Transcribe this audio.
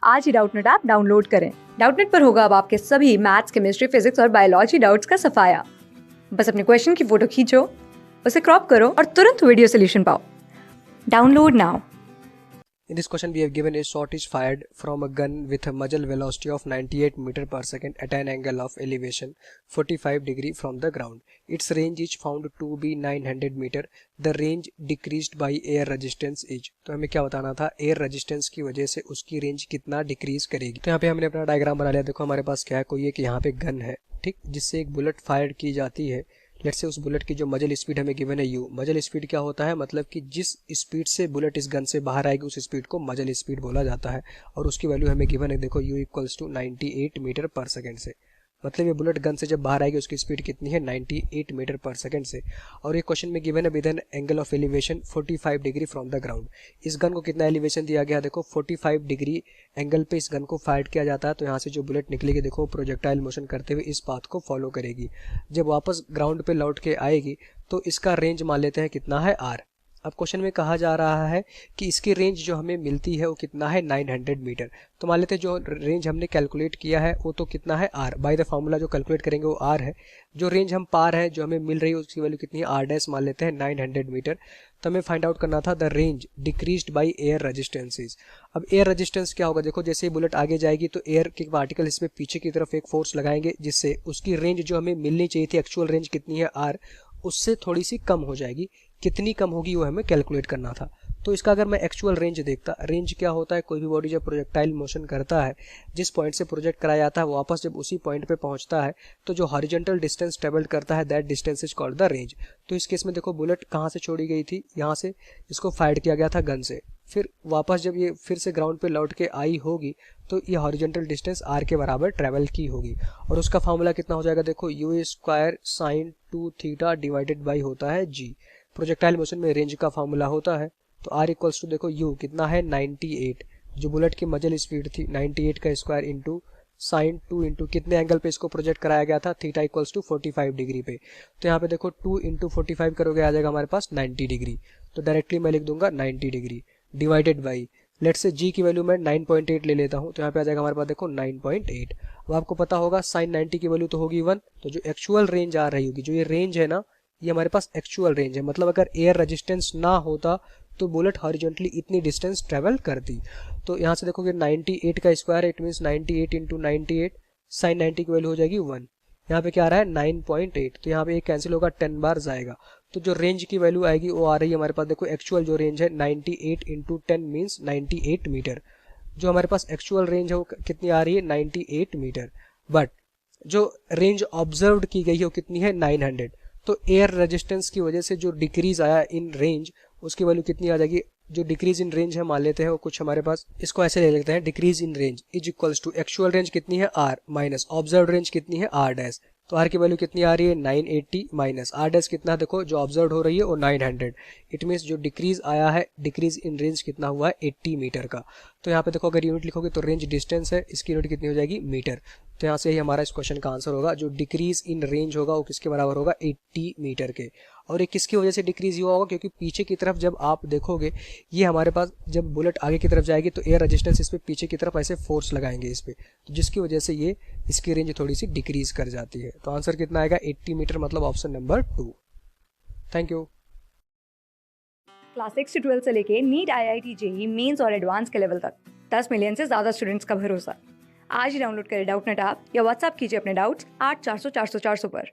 आज ही Doubtnut app download करें। Doubtnut पर होगा अब आपके सभी मैथ्स, केमिस्ट्री, फिजिक्स और बायोलॉजी डाउट्स का सफाया। बस अपने क्वेश्चन की फोटो खींचो, उसे क्रॉप करो और तुरंत वीडियो सोल्यूशन पाओ। Download now. In this question we have given a shot is fired from a gun with a muzzle velocity of 98 meter per second at an angle of elevation 45 degree from the ground. Its range is found to be 900 meter. The range decreased by air resistance is. तो हमें क्या बताना था, air resistance की वजह से उसकी range कितना डिक्रीज करेगी। तो यहाँ पे हमने अपना डायग्राम बना लिया। देखो हमारे पास क्या है, कोई है कि यहाँ पे गन है, ठीक, जिससे एक बुलेट फायर की जाती है। लेट्स से उस बुलेट की जो मजल स्पीड हमें गिवन है u। मजल स्पीड क्या होता है, मतलब कि जिस स्पीड से बुलेट इस गन से बाहर आएगी उस स्पीड को मजल स्पीड बोला जाता है। और उसकी वैल्यू हमें गिवन है, देखो u इक्वल्स टू 98 मीटर पर सेकेंड से। मतलब ये बुलेट गन से जब बाहर आएगी उसकी स्पीड कितनी है, 98 मीटर पर सेकेंड से। और ये क्वेश्चन में गिवन है with an angle of elevation 45 degree from the ground. इस गन को कितना एलिवेशन दिया गया, देखो 45 डिग्री एंगल पे इस गन को फायर किया जाता है। तो यहाँ से जो बुलेट निकलेगी, देखो प्रोजेक्टाइल मोशन करते हुए इस पाथ को फॉलो करेगी। जब वापस ग्राउंड पे लौट के आएगी तो इसका रेंज मान लेते हैं कितना है, r। अब क्वेश्चन में कहा जा रहा है कि इसकी रेंज जो हमें मिलती है वो कितना है, 900 मीटर। तो मान लेते हैं जो रेंज हमने कैलकुलेट किया है वो तो कितना है, r। बाय द फार्मूला जो कैलकुलेट करेंगे वो r है। जो रेंज हम पा रहे हैं, जो हमें मिल रही है उसकी वैल्यू कितनी है, r डैश मान लेते हैं 900 मीटर। तो हमें फाइंड आउट करना था the range decreased by air resistances. अब एयर रेजिस्टेंस क्या होगा, देखो जैसे ही बुलेट आगे जाएगी तो एयर के पार्टिकल इसमें पीछे की तरफ एक फोर्स लगाएंगे, जिससे उसकी रेंज जो हमें मिलनी चाहिए थी, एक्चुअल रेंज कितनी है r, उससे थोड़ी सी कम हो जाएगी। कितनी कम होगी वो हमें कैलकुलेट करना था। तो इसका अगर मैं एक्चुअल रेंज देखता, रेंज क्या होता है, कोई भी बॉडी जब प्रोजेक्टाइल मोशन करता है, जिस पॉइंट से प्रोजेक्ट कराया जाता है वापस जब उसी पॉइंट पे पहुंचता है तो जो हॉरिजॉन्टल डिस्टेंस ट्रेवल करता है that distance is called the range. तो इस केस में देखो बुलेट कहाँ से छोड़ी गई थी, यहाँ से इसको फायर किया गया था गन से। फिर वापस जब ये फिर से ग्राउंड पे लौट के आई होगी तो ये हॉरिजॉन्टल डिस्टेंस r के बराबर ट्रेवल की होगी। और उसका फार्मूला कितना हो जाएगा, देखो u square sine 2 theta divided by होता है g। प्रोजेक्टाइल मोशन में रेंज का फार्मूला होता है। तो r इक्वल्स टू देखो u कितना है 98, जो बुलेट की मजल स्पीड थी 98 का स्क्वायर इंटू साइन 2 इंटू कितने एंगल पे इसको प्रोजेक्ट कराया गया था, थीटा इक्वल्स टू 45 डिग्री पे। तो यहाँ पे देखो 2 इंटू 45 करोगे आ जाएगा हमारे पास 90 डिग्री। तो डायरेक्टली मैं लिख दूंगा 90 degree divided by, let's say g की वैल्यू मैं 9.8 ले लेता हूँ। तो यहाँ पे आ जाएगा हमारे पास देखो 9.8। अब आपको पता होगा साइन 90 की वैल्यू तो होगी 1। तो जो एक्चुअल रेंज आ रही होगी, जो ये रेंज है ना, ये हमारे पास एक्चुअल रेंज है। मतलब अगर एयर रेजिस्टेंस ना होता तो बुलेट हॉरिजॉन्टली इतनी डिस्टेंस ट्रेवल करती। तो यहाँ से देखोगे 98 का square, it means 98 into 98, sine 90 की वैल्यू हो जाएगी 1। यहाँ पे क्या आ रहा है 9.8, तो यहाँ पे एक कैंसिल होगा, 10 बार जाएगा। तो जो रेंज की वैल्यू आएगी वो आ रही है हमारे पास, देखो एक्चुअल जो रेंज है 98 इंटू 10 मीन्स 98 मीटर। जो हमारे पास एक्चुअल रेंज है वो कितनी आ रही है, 98 मीटर। बट जो रेंज ऑब्जर्व्ड की गई है वो कितनी है, 900। तो एयर रेजिस्टेंस की वजह से जो डिक्रीज आया इन रेंज, उसकी वैल्यू कितनी आ जाएगी, जो डिक्रीज इन रेंज है मान लेते हैं वो कुछ हमारे पास, इसको ऐसे ले लेते हैं, decrease in range is equals to actual range कितनी है r माइनस ऑब्जर्व रेंज कितनी है r डैश। तो r की वैल्यू कितनी आ रही है 980 माइनस r डैश कितना, देखो जो ऑब्जर्व हो रही है वो 900। इट मीन्स जो डिक्रीज आया है, डिक्रीज इन रेंज कितना हुआ है 80 मीटर का। तो यहाँ पे देखो अगर यूनिट लिखोगे तो रेंज डिस्टेंस है, इसकी यूनिट कितनी हो जाएगी, मीटर। तो यहाँ से ही हमारा इस क्वेश्चन का आंसर होगा, जो डिक्रीज इन रेंज होगा वो किसके बराबर होगा, 80 मीटर के। और ये किसकी वजह से डिक्रीज हुआ होगा, क्योंकि पीछे की तरफ जब आप देखोगे ये हमारे पास जब बुलेट आगे की तरफ जाएगी तो एयर रेजिस्टेंस इस पे पीछे की तरफ ऐसे फोर्स लगाएंगे इस पे, तो जिसकी वजह से ये इसकी रेंज थोड़ी सी डिक्रीज कर जाती है। तो आंसर कितना आएगा, 80 मीटर, मतलब option number 2। Thank you. Class 6 से 12 से लेके नीट, IIT, जेईई मेंस और एडवांस के लेवल तक 10 मिलियन से ज्यादा स्टूडेंट्स का भरोसा। आज ही डाउनलोड करें डाउटनेट ऐप या व्हाट्सएप कीजिए अपने डाउट्स 8400 400 400 पर।